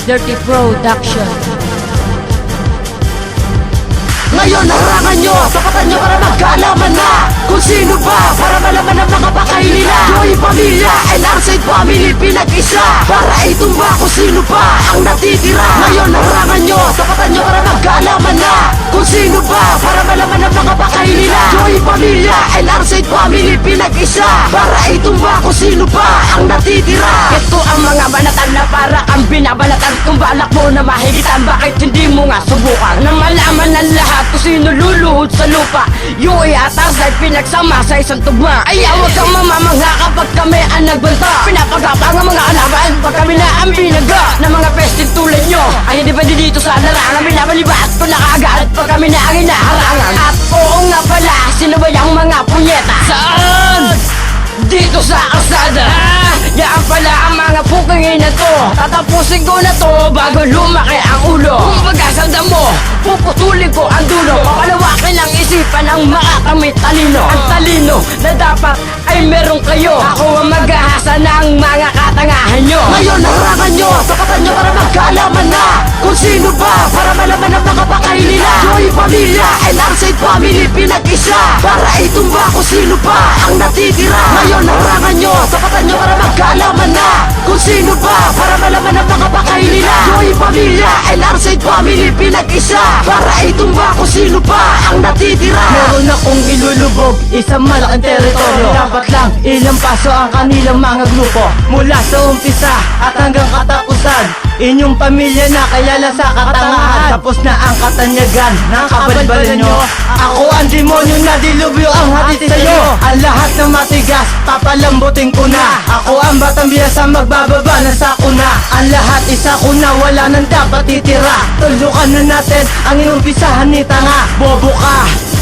Dirty Production. Ngayon harangan nyo, tapatan nyo para magkaalaman na kung sino ba, para malaman ang mga bakay nila. Joy Pamilya, LRZ Family, pinag-isa para itumba kung sino ba ang natitira. Ngayon harangan nyo, tapatan nyo para magkaalaman na kung sino ba, para malaman ang mga bakay nila. Joy Pamilya, LRZ Family, pinag-isa para itumba kung sino ba ang natitira. Ito ang mga banatan na para kang binabalatan. Kung balak mo na mahigitan, bakit hindi mo nga subukan na malaman ng lahat kung sino luluhod sa lupa. Yung iatas ay pinagsama sa isang tugma. Ay huwag kang mamamangha kapag kami ang nagbanta. Pinapagapang ang mga kalaban pag kami na ang binaga ng mga pestin tulad nyo. Ay hindi pwede dito sa larangan. Binabalibat ko na kaagad pag kami na ang inaharangan. At oo nga pala, sino ba yung mga punyeta? Saan? Dito sa kalsada. Yan pala ang mga pukingin na to. Tatapusin ko na to bago lumaki ang ulo. Kung magkasanda mo, puputulin ko ang dulo. Papalawakin ang isipan ng makakamit talino. Ang talino na dapat ay meron kayo. Ako ang mag-ahasa ng mga katangahan nyo. Ngayon harangan nyo, tapatan nyo para magkaalaman na kung sino ba, para malaman ang mga bakay nila. Joy Pamilya, LRZ Family, pinag-isa para itumba kung sino ba ang natitira. Ngayon harangan nyo, tapatan nyo para magkaalaman na kung sino ba, para malaman ang mga bakay nila. Joy Pamilya, LRZ Family, pinag-isa para itumba kung sino ba ang natitira. Meron akong ilulubog, isang malaking teritoryo. Dapat lang ilang paso ang kanilang mga grupo. Mula sa umpisa at hanggang katapusan, inyong pamilya na kilala sa katangahan. Tapos na ang katanyagan ng kabalbalan nyo. Ako ang demonyo na dilubyo ang hatid sa'yo. Ang lahat ng matigas, papalambutin ko na. Ako ang batang biyasa, magbababa na sa kuna. Ang lahat isa ko na, wala nang dapat titira. Tulukan na natin ang inumpisahan ni tanga. Bobo ka,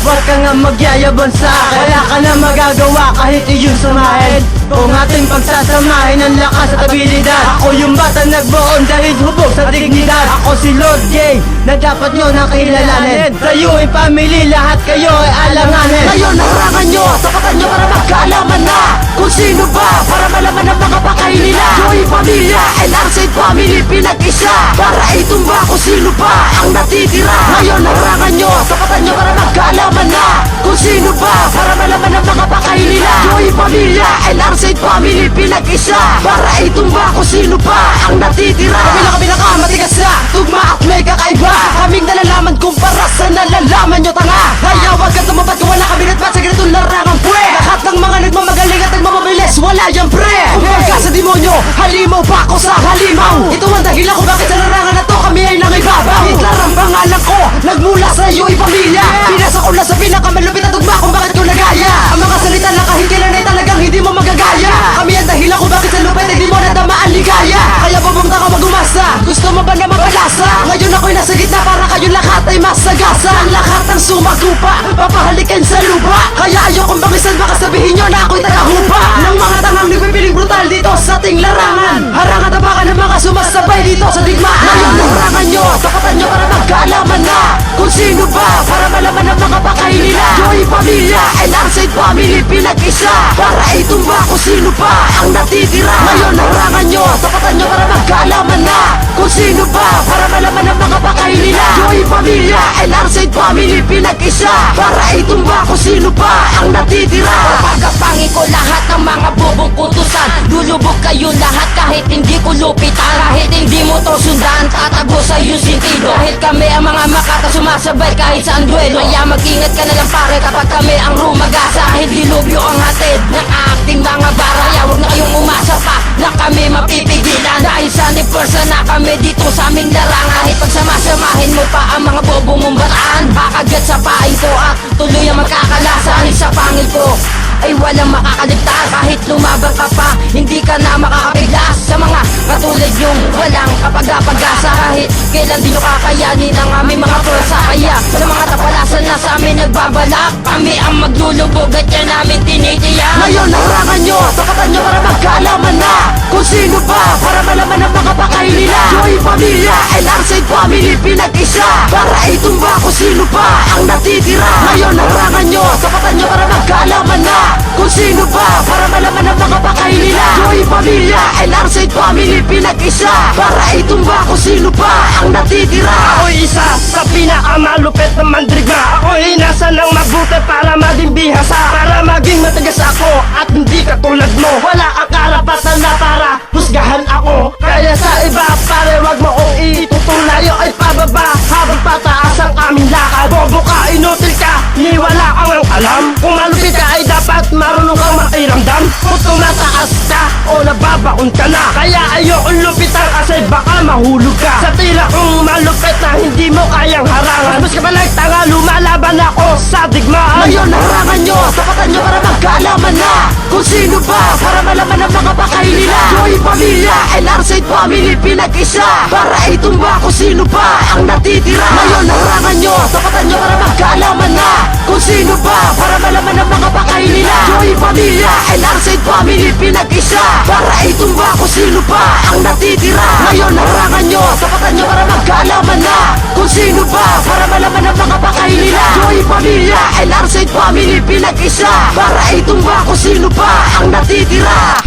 wag ka nga magyayabang sa akin. Wala ka na magagawa kahit iyon samahin. Kung ating pagsasamahin ang lakas at abilidad. Ako yung bata nagbaon dahil hubog sa dignidad. Ako si Lord J na dapat nyo nakilalanin. Tayo ay family, lahat kayo ay alanganin. Ngayon harangan nyo, tapatan nyo para magkaalaman na kung sino ba, para malaman ang mga bakay nila. Joy Pamilya, LRZ Family, pinag-isa para itumba kung sino ba ang natitira. Ngayon harangan nyo, tapatan nyo para magkaalaman na kung sino ba, para malaman ang mga bakay nila. Joy Pamilya, LRZ Family, pinag-isa para itumba kung sino ba ang natitira. Kabila ka, matigas na tugma at may kakaiba. Kaming nalalaman kumpara sa nalalaman nyo tanga. Kaya wag ka tumapat kung wala kami natpat sa ganitong larangan pre. Lahat ng mga nagmamagaling at nagmamabilis, wala yan pre. Kung pagka sa demonyo, halimaw pa ako sa halimaw. Ito ang dahilan kung bakit sa larangan na to kami ay nangibabaw. Hitler ang pangalan ko, nagmula sa iyo ipamilya. Pinasa ko lang sa pinakamalupit na tugma kung bakit ko nagaya. Ang mga salita na kahit kailan ay talagang hindi mo magagaya. Kami ang dahilan kung bakit sa lupit ay di mo nadama ang ligaya. Kaya pupunta ka magumasa, gusto mo ba na mapalasa? Ngayon ako'y nasa gitna para kayo lahat ay masagasa. Ang lahat ng sumagupa, papahalikin sa lupa. Kaya ayokong bangisan, baka sabihin nyo na ako'y tagahupa ng mga tangang nagpipiling brutal dito sa ating larangan. Harang at abakan ng mga sumasabay dito sa digmaan. Ngayon harangan nyo, tapatan nyo para magkaalaman na kung sino ba, para malaman ang mga bakay nila. Joy Pamilya, LRZ Family, pinag-isa para itumba kung sino ba ang natitira. Ngayon harangan nyo, tapatan nyo para magkaalaman na kung sino ba, para malaman ang mga bakay nila. Joy Pamilya, LRZ Family, pinag-isa para itumba kung sino ba ang natitira. Pagkapangi ko lahat ng mga bobong kutusan. Lulubog kayo lahat kahit hindi ko lupitan. Kahit hindi mo to sundan, tatago sa iyong sentido. Kahit kami ang mga makata sumasabay kahit saan duelo. Kaya mag-ingat ka na lang pare kapag kami ang rumagasa. Kahit dilubyo ang hatid ng ating mga bara. Kaya huwag na kayong umasa pa na kami mapipigilan. Dahil sa person na kami dito sa aming larang. Kahit pagsamasamahin mo pa ang mga bobo mong bataan, kakagat sa pain ko at tuloy ang magkakalasa. Sa pangil ko ay walang makakaligtas. Kahit lumaban ka pa, hindi ka na makakapiglas sa mga katulad yung walang kapag-apag-asa. Kahit kailan di nyo kakayanin ang aming mga pwersa. Kaya sa mga tapalasan na sa amin nagbabalak, kami ang maglulubog at yan namin tinitiyak. Ngayon harangan nyo, tapatan nyo para magkaalaman na kung sino ba, para malaman ang mga bakay nila. Joy Pamilya, LRZ Family, pinag-isa para itumba kung sino ba ang natitira. Ngayon harangan nyo, tapatan nyo para magkaalaman na kung sino ba, para malaman ang mga bakay nila. Joy Pamilya, Pamilya, LRZ Family pinag-isa para itumba kung sino pa ang natitira. Ako'y isa sa pinakamalupit na mandirigma. Ako'y nasa ng mabuti para maging bihasa, para maging matigas ako at hindi katulad mo. Wala ang karapatan na para husgahan ako. Kaya sa iba pare wag mo kong itutulayo ay pababa habang pataas ang aming lakad. Bobo ka, inutil ka, ni wala kang ang alam. Kung malupit ka ay dapat marunong kang makiramdam. Kung tumataas ka o nababaon ka na, kaya ayokong lupitan kasi baka mahulog ka sa tila kong malupit na hindi mo kayang harangan. Mas ka ba nagtanga, lumalaban ako sa digmaan. Ngayon harangan nyo, tapatan nyo para magkaalaman na kung sino ba, para malaman ang mga bakay nila. Joy Pamilya, LRZ Family pinag-isa para itumba kung sino ba ang natitira. Ngayon harangan nyo, tapatan nyo para magkaalaman na kung sino ba, para malaman ang mga bakay nila. Joy Pamilya, LRZ Family pinag-isa para itumba kung sino ba ang natitira. Ngayon harangan nyo, tapatan nyo para magkaalaman na kung sino ba, para malaman ang mga bakay nila. Joy Pamilya, LRZ Family pinag-isa para itumba kung sino ba ang natitira.